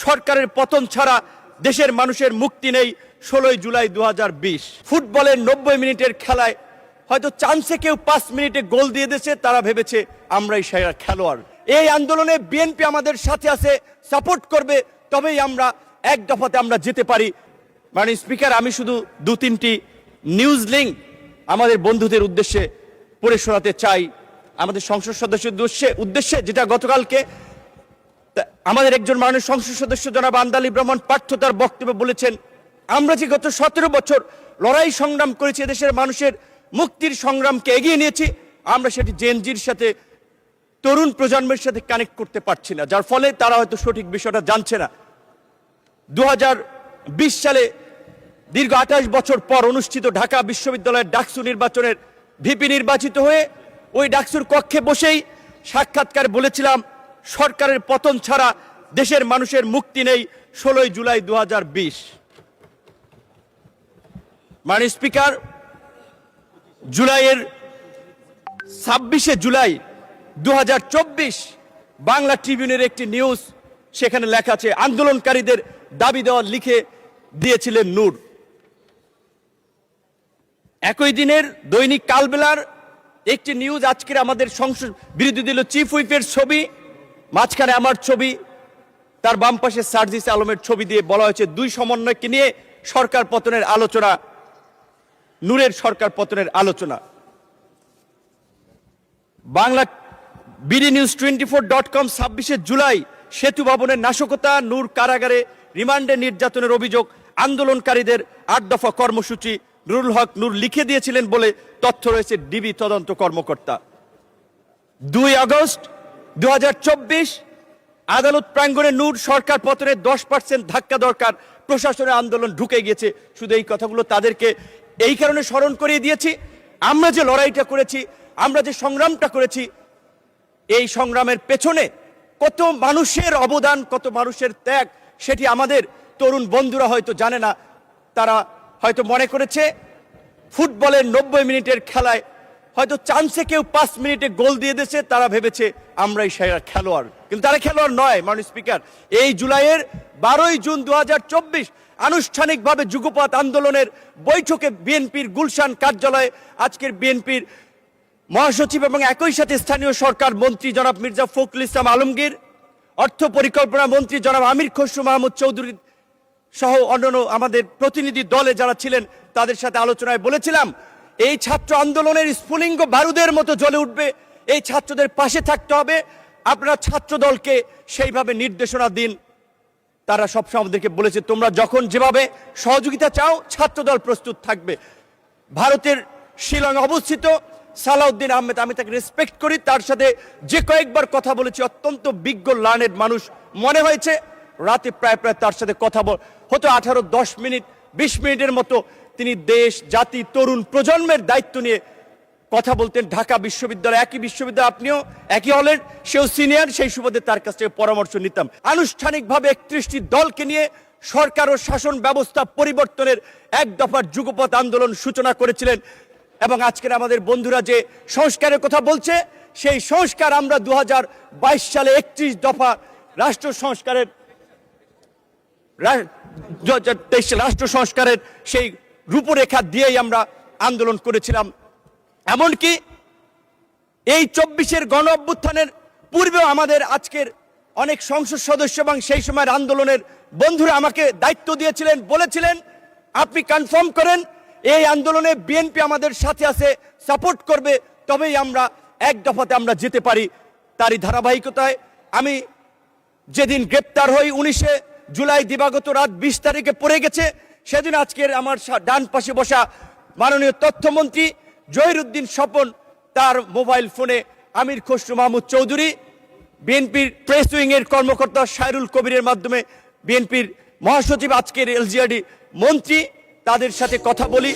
সরকারের পতন ছাড়া দেশের মানুষের মুক্তি নেই। 16 জুলাই 2020 ফুটবলের 90 মিনিটের খেলায় হয়তো চান্সে কেউ 5 মিনিটে গোল দিয়ে দিয়েছে, তারা ভেবেছে আমরাই সেরা খেলোয়াড়। এই আন্দোলনে বিএনপি আমাদের সাথে আছে, সাপোর্ট করবে, তবেই আমরা এক দফাতে আমরা যেতে পারি। মানে স্পিকার, আমি শুধু 2-3টি নিউজ লিঙ্ক আমাদের বন্ধুদের উদ্দেশ্যে পড়ে শোনাতে চাই, আমাদের সংসদ সদস্যের উদ্দেশ্যে, যেটা গতকালকে আমাদের একজন মাননীয় সংসদ সদস্য জনাব আন্দালি ব্রাহ্মণ পার্থ তার বক্তব্যে বলেছেন, আমরা যে গত 17 বছর লড়াই সংগ্রাম করেছি, দেশের মানুষের মুক্তির সংগ্রামকে এগিয়ে নিয়েছি, আমরা সেটি জেনজির সাথে, তরুণ প্রজন্মের সাথে কানেক্ট করতে পারছি না, যার ফলে তারা হয়তো সঠিক বিষয়টা জানছে না। 2020 সালে দীর্ঘ 28 বছর পর অনুষ্ঠিত ঢাকা বিশ্ববিদ্যালয়ের ডাকসু নির্বাচনের ভিপি নির্বাচিত হয়ে ওই ডাকসুর কক্ষে বসেই সাক্ষাৎকার বলেছিলাম, সরকারের পতন ছাড়া দেশের মানুষের মুক্তি নেই। 16 জুলাই 2020। মাননীয় স্পিকার, জুলাইয়ের 26শে জুলাই 2024 বাংলা ট্রিবিউনের একটি নিউজ, সেখানে লেখা আছে, আন্দোলনকারীদের দাবি দেওয়া লিখে দিয়েছিলেন নূর। একই দিনের দৈনিক কালবেলার একটি নিউজ, আজকের আমাদের সংসদ বিরোধী দলীয় চিফ হুইপের ছবি, মাঝখানে আমার ছবি, তার বাম পাশে সার্জিস আলমের ছবি দিয়ে বলা হয়েছে, দুই সমন্বয়কে নিয়ে সরকার পতনের আলোচনা, নূরের সরকার পতনের আলোচনা। বাংলা bdnews24.com 26শে জুলাই, সেতু ভবনের নাশকতা, নূর কারাগারে রিমান্ডে নির্যাতনের অভিযোগ, আন্দোলনকারীদের 8 দফা কর্মসূচি নুরুল হক নূর লিখে দিয়েছিলেন বলে তথ্য রয়েছে ডিবি তদন্ত কর্মকর্তা। 2 আগস্ট 2024 আদালত প্রাঙ্গণে নূর সরকার পতনের 10% ধাক্কা দরকার, প্রশাসনের আন্দোলন ঢুকে গিয়েছে। শুধু এই কথাগুলো তাদেরকে এই কারণে স্মরণ করিয়ে দিয়েছি, আমরা যে লড়াইটা করেছি, আমরা যে সংগ্রামটা করেছি, এই সংগ্রামের পেছনে কত মানুষের অবদান, কত মানুষের ত্যাগ, সেটি আমাদের তরুণ বন্ধুরা হয়তো জানে না। তারা হয়তো মনে করেছে ফুটবলের 90 মিনিটের খেলায় হয়তো চান্সে কেউ 5 মিনিটে গোল দিয়ে দিয়েছে, তারা ভেবেছে আমরাই সেরা খেলোয়াড়, কিন্তু তারা খেলোয়াড় নয়। মাননীয় স্পিকার, এই জুলাইয়ের 12 জুন 2024 আনুষ্ঠানিকভাবে যুগপৎ আন্দোলনের বৈঠকে বিএনপির গুলশান কার্যালয়ে আজকের বিএনপির মহাসচিব এবং একই সাথে স্থানীয় সরকার মন্ত্রী জনাব মির্জা ফখরুল ইসলাম আলমগীর, অর্থ পরিকল্পনা মন্ত্রী জনাব আমির খসরু মাহমুদ চৌধুরী সহ অন্যান্য আমাদের প্রতিনিধি দলে যারা ছিলেন, তাদের সাথে আলোচনায় বলেছিলাম, এই ছাত্র আন্দোলনের স্ফুলিঙ্গ বারুদের মতো জ্বলে উঠবে, এই ছাত্রদের পাশে থাকতে হবে, আপনারা ছাত্র দলকে সেইভাবে নির্দেশনা দিন। তারা সবসময় আমাদেরকে বলেছে, তোমরা যখন যেভাবে সহযোগিতা চাও, ছাত্রদল প্রস্তুত থাকবে। ভারতের শিলং অবস্থিত সালাউদ্দিন আহমেদ, আমি তাকে রেসপেক্ট করি, তার সাথে যে কয়েকবার কথা বলেছি, অত্যন্ত বিজ্ঞ লার্নেড মানুষ মনে হয়েছে। রাতে প্রায় তার সাথে কথা হতো 10 মিনিট 20 মিনিটের মতো। তিনি দেশ, জাতি, তরুণ প্রজন্মের দায়িত্ব নিয়ে কথা বলতেন। ঢাকা বিশ্ববিদ্যালয়, একই বিশ্ববিদ্যালয়, আপনিও একই হলের, সেও সিনিয়র, সেই সুবাদে তার কাছ থেকে পরামর্শ নিতাম। আনুষ্ঠানিকভাবে 31টি দলকে নিয়ে সরকার ও শাসন ব্যবস্থা পরিবর্তনের এক দফার যুগপৎ আন্দোলন সূচনা করেছিলেন। এবং আজকের আমাদের বন্ধুরা যে সংস্কারের কথা বলছে, সেই সংস্কার আমরা 2022 সালে 31 দফা রাষ্ট্র সংস্কারের সেই রূপরেখা দিয়েই আমরা আন্দোলন করেছিলাম। এমনকি এই 24-এর গণ অভ্যুত্থানের পূর্বেও আমাদের আজকের অনেক সংসদ সদস্য এবং সেই সময়ের আন্দোলনের বন্ধুরা আমাকে দায়িত্ব দিয়েছিলেন, বলেছিলেন, আপনি কনফার্ম করেন এই আন্দোলনে বিএনপি আমাদের সাথে আছে, সাপোর্ট করবে, তবেই আমরা এক দফাতে আমরা যেতে পারি। তারই ধারাবাহিকতায় আমি যেদিন গ্রেপ্তার হই 19 জুলাই দিবাগত রাত 20 তারিখে পড়ে গেছে, সেদিন আজকের আমার ডান পাশে বসা মাননীয় তথ্যমন্ত্রী জহিরুদ্দিন স্বপন, তার মোবাইল ফোনে আমির খসরু মাহমুদ চৌধুরী, বিএনপির প্রেস উইংয়ের কর্মকর্তা সাইরুল কবিরের মাধ্যমে বিএনপির মহাসচিব, আজকের এলজিআরডি মন্ত্রী, তাদের সাথে কথা বলি।